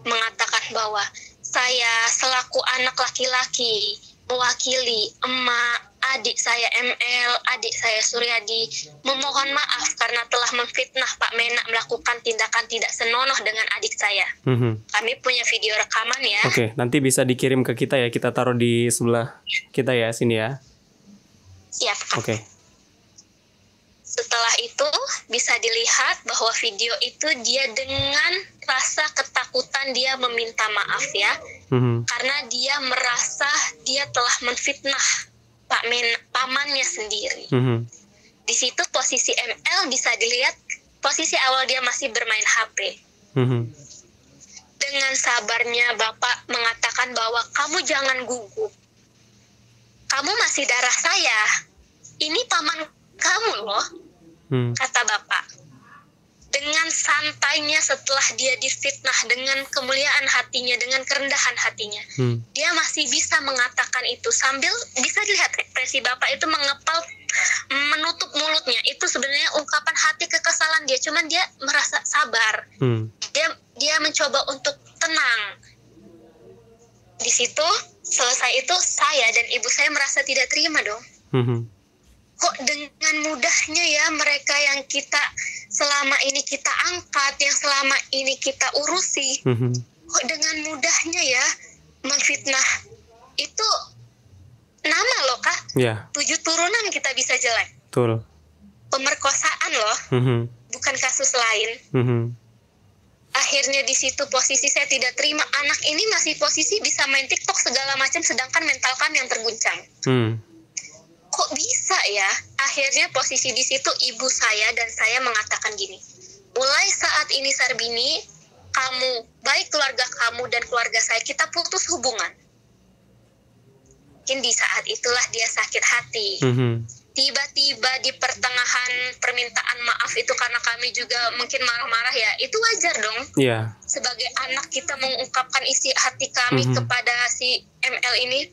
mengatakan bahwa saya selaku anak laki-laki mewakili emak, adik saya ML, adik saya Suryadi, memohon maaf karena telah memfitnah Pak Mena melakukan tindakan tidak senonoh dengan adik saya. Kami punya video rekaman ya. Oke, nanti bisa dikirim ke kita ya, kita taruh di sebelah kita ya, sini ya. Siap. Oke. Setelah itu bisa dilihat bahwa video itu dia dengan rasa ketakutan dia meminta maaf ya. Karena dia merasa dia telah menfitnah pamannya sendiri. Di situ posisi ML bisa dilihat posisi awal dia masih bermain HP. Dengan sabarnya Bapak mengatakan bahwa kamu jangan gugup. Kamu masih darah saya. Ini paman kamu loh, kata Bapak. Dengan santainya setelah dia difitnah dengan kemuliaan hatinya, dengan kerendahan hatinya, dia masih bisa mengatakan itu sambil bisa dilihat ekspresi bapak itu mengepal, menutup mulutnya. Itu sebenarnya ungkapan hati kekesalan dia, cuman dia merasa sabar. Dia mencoba untuk tenang. Di situ selesai itu saya dan ibu saya merasa tidak terima dong. Kok dengan mudahnya ya mereka yang kita selama ini kita angkat, yang selama ini kita urusi, kok dengan mudahnya ya memfitnah. Itu nama loh Kak, 7 turunan kita bisa jelek. Betul. Pemerkosaan loh, bukan kasus lain. Akhirnya di situ posisi saya tidak terima, anak ini masih posisi bisa main TikTok segala macam, sedangkan mental kami yang terguncang. Kok bisa ya? Akhirnya posisi di situ ibu saya dan saya mengatakan gini, mulai saat ini Sarbini, kamu, baik keluarga kamu dan keluarga saya, kita putus hubungan. Mungkin di saat itulah dia sakit hati. Tiba-tiba di pertengahan permintaan maaf itu, karena kami juga mungkin marah-marah ya, itu wajar dong. Sebagai anak kita mengungkapkan isi hati kami kepada si ML ini.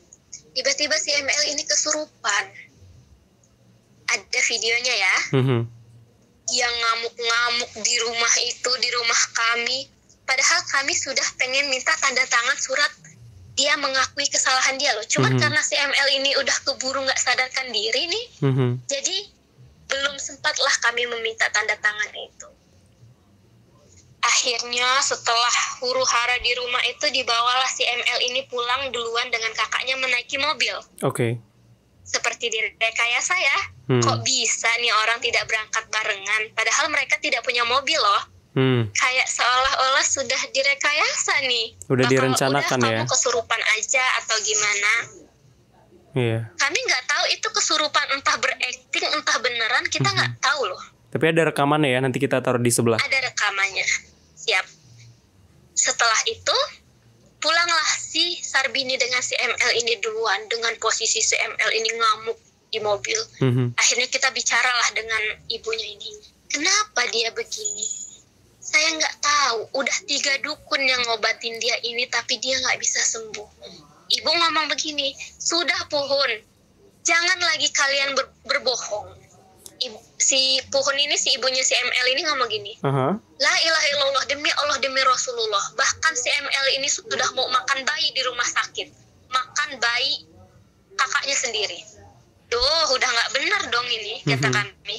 Tiba-tiba si ML ini kesurupan. Ada videonya ya, yang ngamuk-ngamuk di rumah itu, di rumah kami. Padahal kami sudah pengen minta tanda tangan surat dia mengakui kesalahan dia loh. Cuman karena si ML ini udah keburu nggak sadarkan diri nih, jadi belum sempatlah kami meminta tanda tangan itu. Akhirnya setelah huru hara di rumah itu, dibawalah si ML ini pulang duluan dengan kakaknya menaiki mobil. Seperti direkayasa ya. Kok bisa nih orang tidak berangkat barengan, padahal mereka tidak punya mobil loh. Kayak seolah-olah sudah direkayasa nih. Udah direncanakan ya. Kamu kesurupan aja atau gimana. Kami nggak tahu itu kesurupan, entah berakting entah beneran, kita nggak tahu loh. Tapi ada rekamannya ya, nanti kita taruh di sebelah. Ada rekamannya. Siap. Setelah itu pulanglah si Sarbini dengan si ML ini duluan, dengan posisi si ML ini ngamuk di mobil. Akhirnya kita bicaralah dengan ibunya ini, kenapa dia begini? Saya nggak tahu, udah 3 dukun yang ngobatin dia ini tapi dia nggak bisa sembuh. Ibu ngomong begini, sudah Puhun, jangan lagi kalian berbohong. Si Puhun ini, si ibunya si ML ini ngomong gini, la ilaha illallah, demi Allah demi Rasulullah, bahkan si ML ini sudah mau makan bayi di rumah sakit, makan bayi kakaknya sendiri. Duh, udah nggak benar dong ini, kata kami.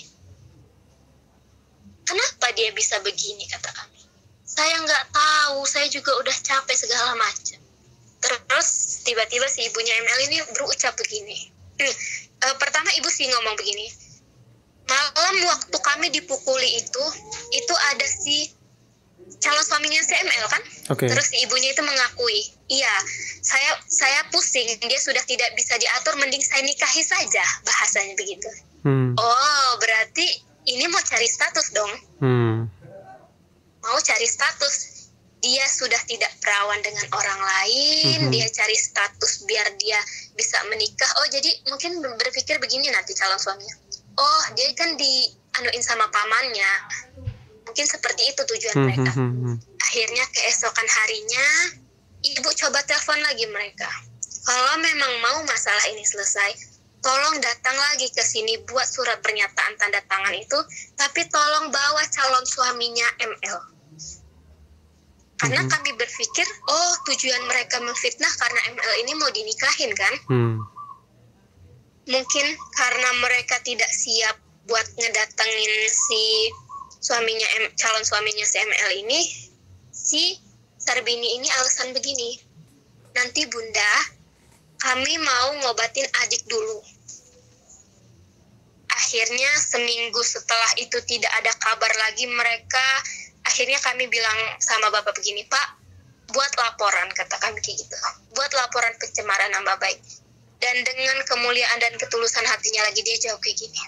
Kenapa dia bisa begini, kata kami. Saya nggak tahu, saya juga udah capek segala macam. Terus tiba-tiba si ibunya ML ini berucap begini. Pertama ibu sih ngomong begini, malam waktu kami dipukuli itu ada si calon suaminya si ML kan. Terus si ibunya itu mengakui, iya, saya pusing, dia sudah tidak bisa diatur, mending saya nikahi saja, bahasanya begitu. Oh, berarti ini mau cari status dong. Mau cari status. Dia sudah tidak perawan dengan orang lain, dia cari status biar dia bisa menikah. Oh, jadi mungkin berpikir begini nanti calon suaminya, oh dia kan dianuin sama pamannya, mungkin seperti itu tujuan mereka. Akhirnya keesokan harinya ibu coba telepon lagi mereka, kalau memang mau masalah ini selesai, tolong datang lagi ke sini buat surat pernyataan tanda tangan itu, tapi tolong bawa calon suaminya ML. Karena kami berpikir, oh tujuan mereka memfitnah karena ML ini mau dinikahin kan. Mungkin karena mereka tidak siap buat ngedatengin si suaminya, calon suaminya si ML ini, si Sarbini ini alasan begini, nanti bunda, kami mau ngobatin adik dulu. Akhirnya seminggu setelah itu tidak ada kabar lagi mereka. Akhirnya kami bilang sama bapak begini, Pak, buat laporan, kata kami kayak gitu, buat laporan pencemaran nama baik. Dan dengan kemuliaan dan ketulusan hatinya lagi dia jawab kayak gini,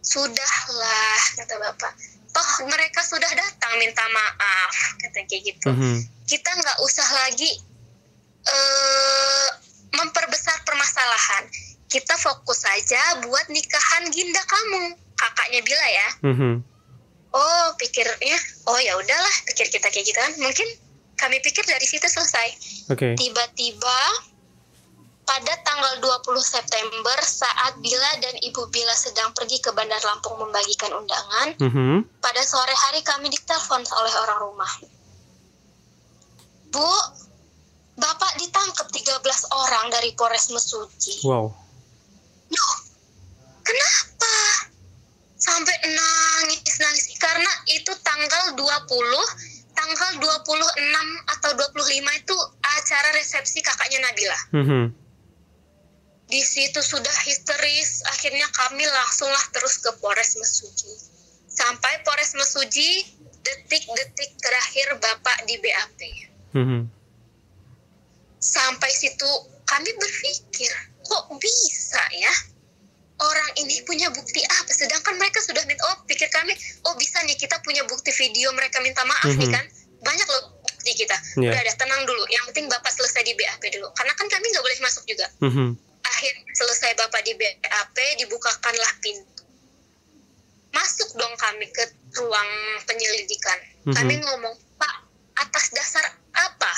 sudahlah, kata bapak, toh mereka sudah datang minta maaf, kata kayak gitu. Kita nggak usah lagi memperbesar permasalahan, kita fokus saja buat nikahan Ginda kamu, kakaknya Bila ya. Oh, pikirnya, oh ya udahlah, pikir kita kayak gitu kan. Mungkin kami pikir dari situ selesai. Oke. Tiba-tiba pada tanggal 20 September saat Bila dan Ibu Bila sedang pergi ke Bandar Lampung membagikan undangan, pada sore hari kami ditelepon oleh orang rumah. Bu, Bapak ditangkap 13 orang dari Polres Mesuji. Wow. Loh, kenapa? Sampai nangis. Karena itu tanggal 26 atau 25 itu acara resepsi kakaknya Nabila. Di situ sudah histeris, akhirnya kami langsunglah terus ke Polres Mesuji. Sampai Polres Mesuji, detik-detik terakhir Bapak di BAP. Sampai situ kami berpikir, kok bisa ya? Orang ini punya bukti apa? Sedangkan mereka sudah minta, pikir kami, bisa nih kita punya bukti video mereka minta maaf nih kan. Banyak loh bukti kita. Udah tenang dulu. Yang penting Bapak selesai di BAP dulu. Karena kan kami nggak boleh masuk juga. Akhirnya selesai Bapak di BAP, dibukakanlah pintu. Masuk dong kami ke ruang penyelidikan. Kami ngomong, Pak, atas dasar apa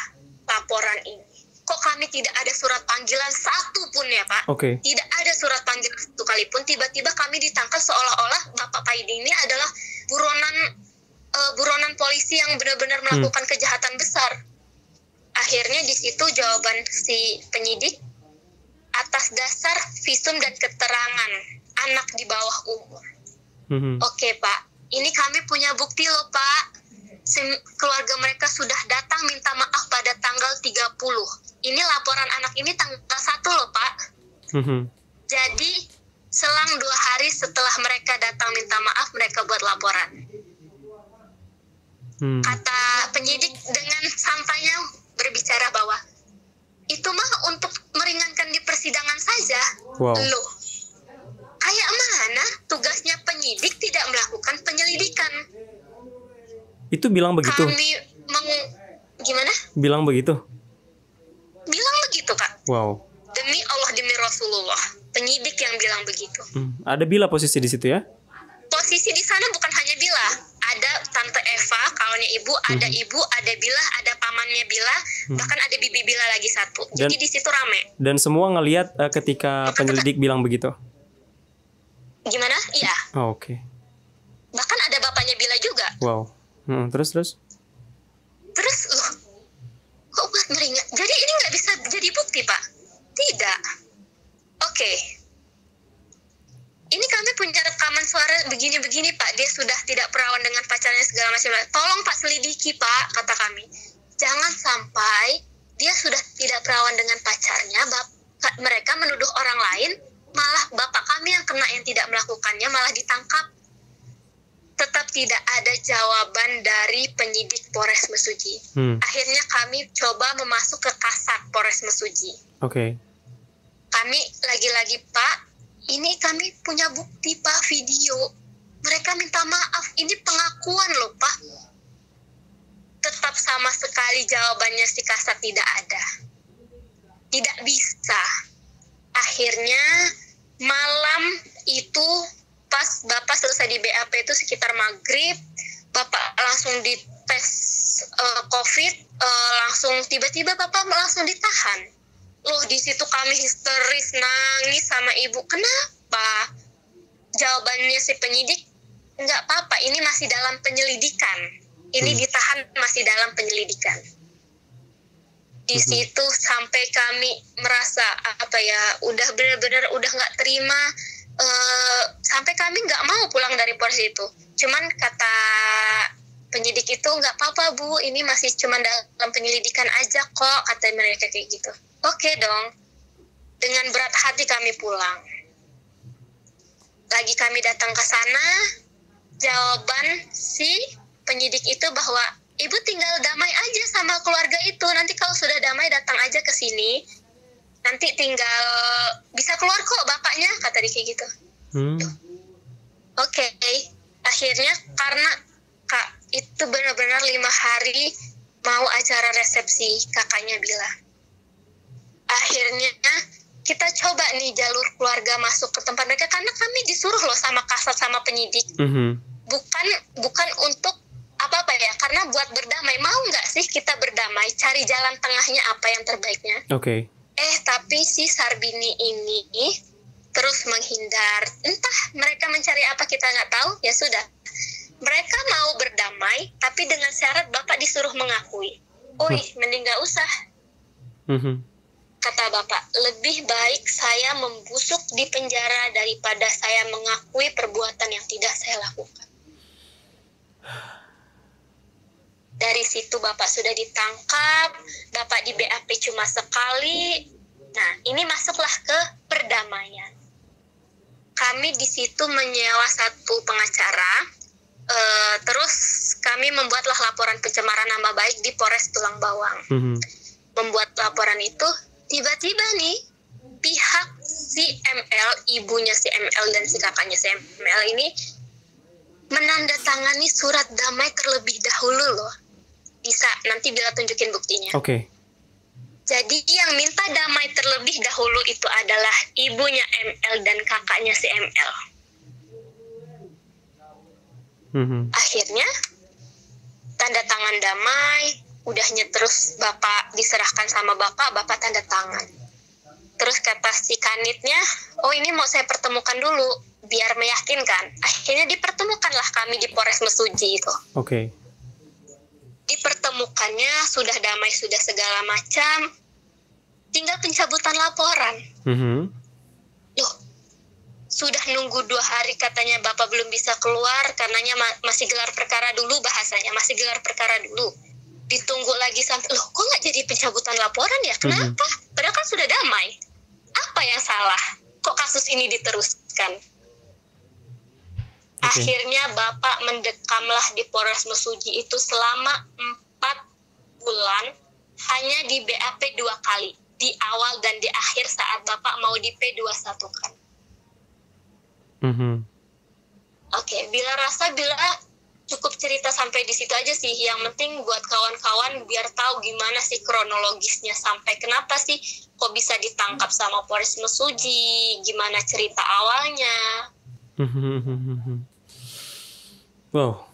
laporan ini? Kok kami tidak ada surat panggilan satu pun ya Pak? Tidak ada surat panggilan satu kali pun. Tiba-tiba kami ditangkap seolah-olah Bapak Paidi ini adalah buronan polisi yang benar-benar melakukan kejahatan besar. Akhirnya di situ jawaban si penyidik, atas dasar visum dan keterangan anak di bawah umur. Oke Pak, ini kami punya bukti loh Pak. Keluarga mereka sudah datang minta maaf pada tanggal 30. Ini laporan anak ini tanggal 1 loh Pak. Jadi selang 2 hari setelah mereka datang minta maaf, mereka buat laporan. Kata penyidik dengan santainya berbicara bahwa itu mah untuk meringankan di persidangan saja. Loh, kayak mana tugasnya penyidik tidak melakukan penyelidikan? Itu bilang begitu? Gimana? Bilang begitu? Bilang begitu Kak. Wow. Demi Allah, demi Rasulullah, penyidik yang bilang begitu. Ada Bila posisi di situ ya? Posisi di sana bukan hanya Bila, ada Tante Eva, kawannya Ibu, ada Ibu, ada Bila, ada pamannya Bila, bahkan ada bibi Bila lagi satu. Jadi di situ rame. Dan semua ngelihat ketika penyelidik bilang begitu. Gimana? Iya. Oke. Bahkan ada bapaknya Bila juga. Wow. Terus? Terus loh, kok buat meringat? Jadi ini nggak bisa jadi bukti Pak? Tidak. Oke. Ini kami punya rekaman suara begini-begini Pak. Dia sudah tidak perawan dengan pacarnya segala macam. Tolong Pak selidiki Pak, kata kami. Jangan sampai dia sudah tidak perawan dengan pacarnya, mereka menuduh orang lain, malah bapak kami yang kena yang tidak melakukannya malah ditangkap. Tetap tidak ada jawaban dari penyidik Polres Mesuji. Akhirnya kami coba memasuk ke Kasat Polres Mesuji. Kami lagi-lagi Pak, ini kami punya bukti Pak, video. Mereka minta maaf, ini pengakuan loh Pak. Tetap sama sekali jawabannya si Kasat tidak ada. Tidak bisa. Akhirnya malam itu pas Bapak selesai di BAP itu sekitar maghrib, Bapak langsung dites COVID, langsung tiba-tiba Bapak langsung ditahan. Loh, di situ kami histeris, nangis sama Ibu. Kenapa? Jawabannya si penyidik, enggak apa-apa, ini masih dalam penyelidikan. Ini ditahan masih dalam penyelidikan. Di situ sampai kami merasa udah benar-benar udah nggak terima. Sampai kami nggak mau pulang dari Polres itu. Cuman kata penyidik itu, nggak apa-apa Bu, ini masih cuman dalam penyelidikan aja kok, kata mereka kayak gitu. Oke dong. Dengan berat hati kami pulang. Lagi kami datang ke sana, jawaban si penyidik itu bahwa Ibu tinggal damai aja sama keluarga itu. Nanti kalau sudah damai datang aja ke sini. Nanti tinggal bisa keluar kok bapaknya, kata dia kayak gitu. Oke. Akhirnya karena Kak, itu benar-benar 5 hari mau acara resepsi kakaknya Bila. Akhirnya kita coba nih jalur keluarga masuk ke tempat mereka, karena kami disuruh loh sama Kasat sama penyidik. bukan bukan untuk apa ya, karena buat berdamai. Mau nggak sih kita berdamai, cari jalan tengahnya apa yang terbaiknya. Oke. Tapi si Sarbini ini terus menghindar. Entah mereka mencari apa, kita nggak tahu. Ya sudah, mereka mau berdamai, tapi dengan syarat Bapak disuruh mengakui. Mending nggak usah. Kata Bapak, lebih baik saya membusuk di penjara daripada saya mengakui perbuatan yang tidak saya lakukan. Dari situ Bapak sudah ditangkap, Bapak di BAP cuma sekali. Nah, ini masuklah ke perdamaian. Kami di situ menyewa satu pengacara, terus kami membuatlah laporan pencemaran nama baik di Polres Tulang Bawang. Membuat laporan itu, tiba-tiba nih pihak si ML, ibunya si ML dan si kakaknya si ML ini menandatangani surat damai terlebih dahulu loh. Bisa, nanti bila tunjukin buktinya. Oke. Jadi yang minta damai terlebih dahulu itu adalah ibunya ML dan kakaknya si ML. Akhirnya tanda tangan damai, udahnya terus Bapak diserahkan sama Bapak tanda tangan. Terus kata si kanitnya, ini mau saya pertemukan dulu biar meyakinkan. Akhirnya dipertemukanlah kami di Polres Mesuji itu. Oke. Dipertemukannya, sudah damai, sudah segala macam, tinggal pencabutan laporan. Loh, sudah nunggu 2 hari katanya Bapak belum bisa keluar, karenanya masih gelar perkara dulu, bahasanya masih gelar perkara dulu. Ditunggu lagi sampai, loh kok nggak jadi pencabutan laporan ya? Kenapa? Padahal kan sudah damai. Apa yang salah? Kok kasus ini diteruskan? Akhirnya Bapak mendekamlah di Polres Mesuji itu selama 4 bulan, hanya di BAP 2 kali, di awal dan di akhir saat Bapak mau di P21 kan. Oke, bila cukup cerita sampai di situ aja sih. Yang penting buat kawan-kawan biar tahu gimana sih kronologisnya sampai kenapa sih kok bisa ditangkap sama Polres Mesuji, gimana cerita awalnya. Wow,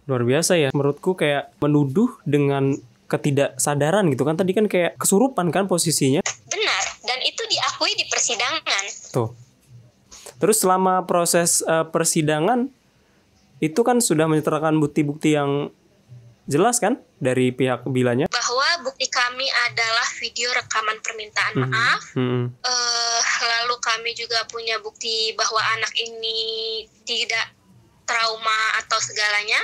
luar biasa ya. Menurutku kayak menuduh dengan ketidaksadaran gitu kan. Tadi kan kayak kesurupan kan posisinya. Benar, dan itu diakui di persidangan. Tuh. Terus selama proses persidangan itu kan sudah menyertakan bukti-bukti yang jelas kan dari pihak bilanya. Bahwa bukti kami adalah video rekaman permintaan maaf. Lalu kami juga punya bukti bahwa anak ini tidak trauma atau segalanya.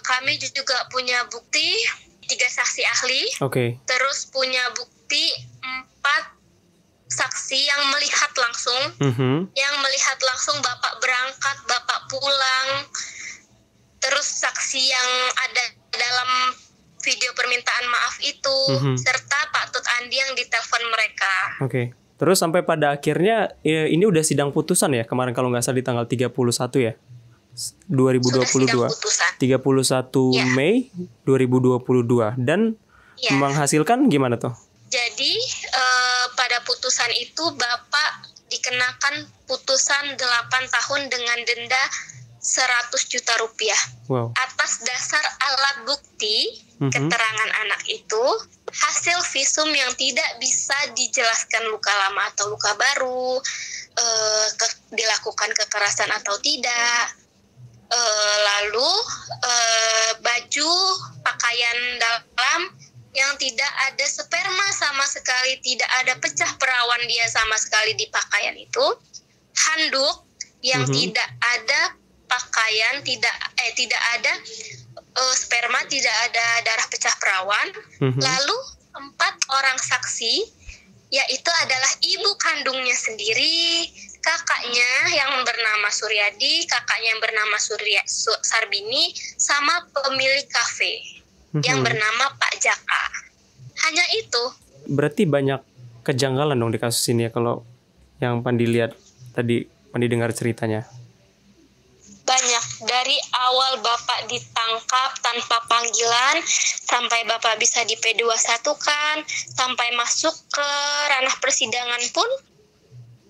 Kami juga punya bukti 3 saksi ahli. Terus punya bukti 4 saksi yang melihat langsung. Yang melihat langsung Bapak berangkat, Bapak pulang. Terus saksi yang ada dalam video permintaan maaf itu, serta Pak Tut Andi yang ditelepon mereka. Terus sampai pada akhirnya ini udah sidang putusan ya, kemarin kalau nggak salah di tanggal 31 ya, 2022. 31 Mei 2022. Dan menghasilkan gimana tuh? Jadi pada putusan itu Bapak dikenakan putusan 8 tahun dengan denda 100 juta rupiah. Atas dasar alat bukti keterangan anak itu, hasil visum yang tidak bisa dijelaskan luka lama atau luka baru, dilakukan kekerasan atau tidak, lalu baju pakaian dalam yang tidak ada sperma sama sekali, tidak ada pecah perawan dia sama sekali di pakaian itu, handuk yang tidak ada pakaian, tidak ada sperma, tidak ada darah pecah perawan. Lalu 4 orang saksi, yaitu adalah ibu kandungnya sendiri, kakaknya yang bernama Suryadi, kakaknya yang bernama Sarbini, sama pemilik kafe yang bernama Pak Jaka. Hanya itu. Berarti banyak kejanggalan dong di kasus ini ya, kalau yang Pandi lihat tadi, Pandi dengar ceritanya. Banyak. Dari awal Bapak ditangkap tanpa panggilan, sampai Bapak bisa di P21 kan, sampai masuk ke ranah persidangan pun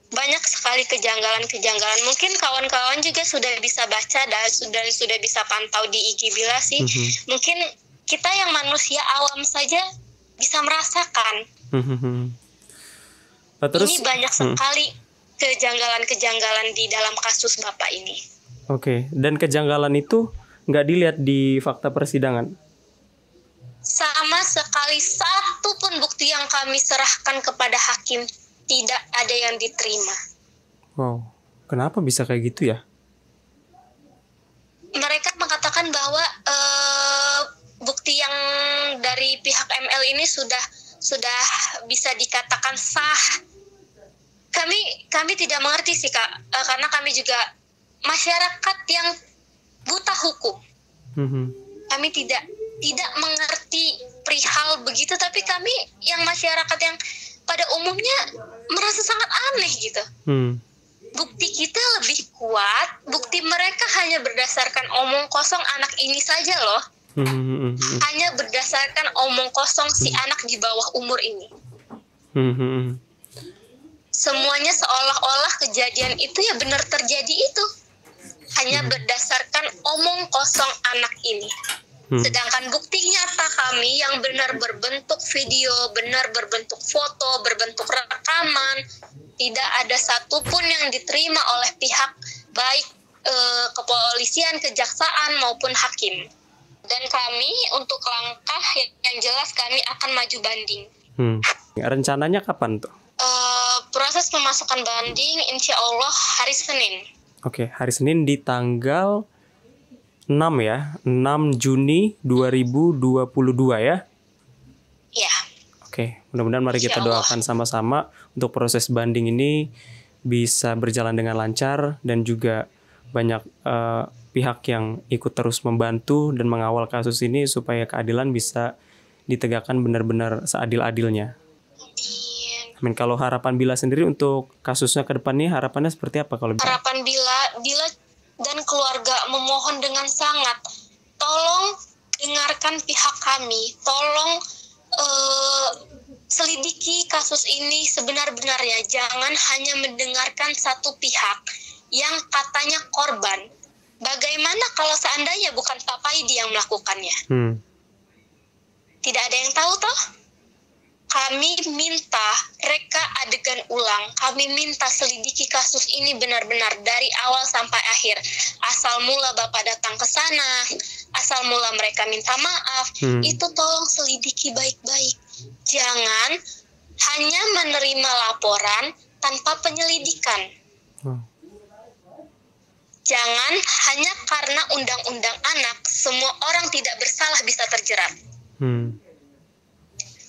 banyak sekali kejanggalan-kejanggalan. Mungkin kawan-kawan juga sudah bisa baca dan sudah bisa pantau di IG Bila sih. Mungkin kita yang manusia awam saja bisa merasakan. Terus ini banyak sekali kejanggalan-kejanggalan di dalam kasus Bapak ini. Oke, dan kejanggalan itu nggak dilihat di fakta persidangan? Sama sekali satu pun bukti yang kami serahkan kepada hakim tidak ada yang diterima. Wow, kenapa bisa kayak gitu ya? Mereka mengatakan bahwa bukti yang dari pihak ML ini sudah bisa dikatakan sah. Kami tidak mengerti sih Kak, karena kami juga masyarakat yang buta hukum. Kami tidak mengerti perihal begitu, tapi kami yang masyarakat yang pada umumnya merasa sangat aneh gitu. Bukti kita lebih kuat, bukti mereka hanya berdasarkan omong kosong anak ini saja loh. Hanya berdasarkan omong kosong si anak di bawah umur ini. Semuanya seolah-olah kejadian itu ya benar terjadi itu. Hanya berdasarkan omong kosong anak ini. Sedangkan bukti nyata kami yang benar berbentuk video, benar berbentuk foto, berbentuk rekaman, tidak ada satupun yang diterima oleh pihak baik kepolisian, kejaksaan maupun hakim. Dan kami untuk langkah yang jelas kami akan maju banding. Rencananya kapan tuh? Proses pemasukan banding insya Allah hari Senin. Oke, hari Senin di tanggal 6 ya, 6 Juni 2022 ya? Ya. Oke, mudah-mudahan mari kita doakan sama-sama untuk proses banding ini bisa berjalan dengan lancar dan juga banyak pihak yang ikut terus membantu dan mengawal kasus ini supaya keadilan bisa ditegakkan benar-benar seadil-adilnya. Amin. Kalau harapan Bila sendiri untuk kasusnya ke depannya harapannya seperti apa kalau harapan Bila dan keluarga memohon dengan sangat, tolong dengarkan pihak kami, tolong selidiki kasus ini sebenar-benarnya, jangan hanya mendengarkan satu pihak yang katanya korban. Bagaimana kalau seandainya bukan Pak Paidi yang melakukannya? Tidak ada yang tahu toh? Kami minta reka adegan ulang, kami minta selidiki kasus ini benar-benar dari awal sampai akhir. Asal mula Bapak datang ke sana, asal mula mereka minta maaf, itu tolong selidiki baik-baik. Jangan hanya menerima laporan tanpa penyelidikan. Jangan hanya karena undang-undang anak, semua orang tidak bersalah bisa terjerat.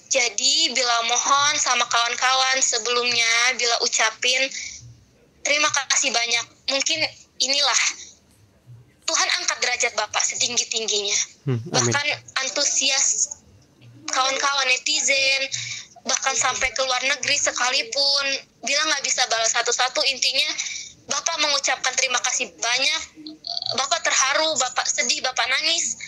Jadi Bila mohon sama kawan-kawan sebelumnya, Bila ucapin terima kasih banyak. Mungkin inilah Tuhan angkat derajat Bapak setinggi-tingginya. Bahkan antusias kawan-kawan netizen, bahkan sampai ke luar negeri sekalipun, Bila nggak bisa balas satu-satu, intinya Bapak mengucapkan terima kasih banyak. Bapak terharu, Bapak sedih, Bapak nangis.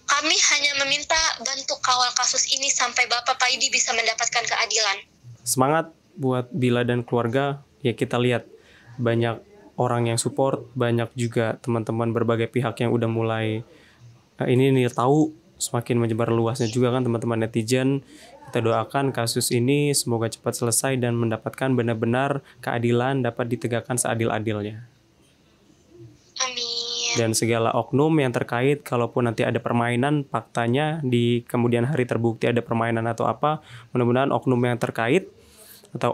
Kami hanya meminta bantu kawal kasus ini sampai Bapak Paidi bisa mendapatkan keadilan. Semangat buat Bila dan keluarga. Ya kita lihat banyak orang yang support, banyak juga teman-teman berbagai pihak yang udah mulai ini nih tahu, semakin menyebar luasnya juga kan teman-teman netizen. Kita doakan kasus ini semoga cepat selesai dan mendapatkan benar-benar keadilan dapat ditegakkan seadil-adilnya. Amin. Dan segala oknum yang terkait, kalaupun nanti ada permainan, faktanya di kemudian hari terbukti ada permainan atau apa, mudah-mudahan oknum yang terkait atau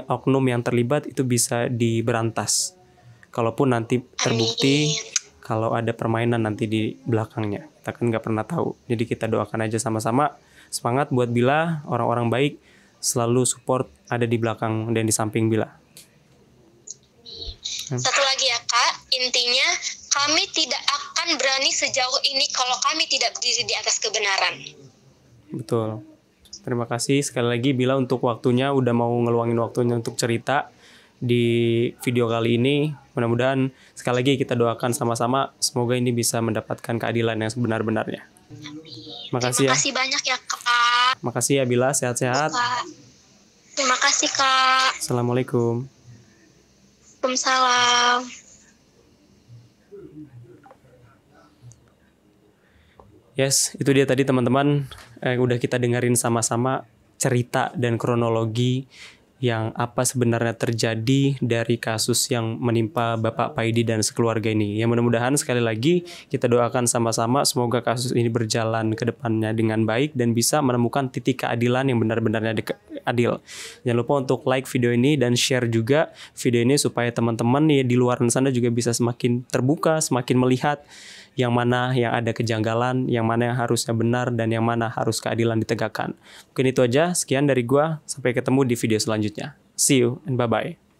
oknum yang terlibat itu bisa diberantas. Kalaupun nanti terbukti kalau ada permainan nanti di belakangnya, kita kan nggak pernah tahu. Jadi kita doakan aja sama-sama. Semangat buat Bila, orang-orang baik selalu support ada di belakang dan di samping Bila. Satu lagi ya Kak, intinya kami tidak akan berani sejauh ini kalau kami tidak berdiri di atas kebenaran. Betul. Terima kasih sekali lagi Bila untuk waktunya, udah mau ngeluangin waktunya untuk cerita di video kali ini. Mudah-mudahan sekali lagi kita doakan sama-sama semoga ini bisa mendapatkan keadilan yang sebenar-benarnya. Makasih Terima kasih banyak ya Kak. Makasih ya Bila, sehat-sehat. Kak. Terima kasih, Kak. Assalamualaikum. Waalaikumsalam. Yes, itu dia tadi teman-teman, udah kita dengerin sama-sama cerita dan kronologi yang apa sebenarnya terjadi dari kasus yang menimpa Bapak Paidi dan sekeluarga ini. Yang mudah-mudahan sekali lagi kita doakan sama-sama semoga kasus ini berjalan ke depannya dengan baik dan bisa menemukan titik keadilan yang benar-benarnya adil. Jangan lupa untuk like video ini dan share juga video ini supaya teman-teman nih di luar sana juga bisa semakin terbuka, semakin melihat yang mana yang ada kejanggalan, yang mana yang harusnya benar, dan yang mana harus keadilan ditegakkan. Mungkin itu aja, sekian dari gua, sampai ketemu di video selanjutnya. See you and bye-bye.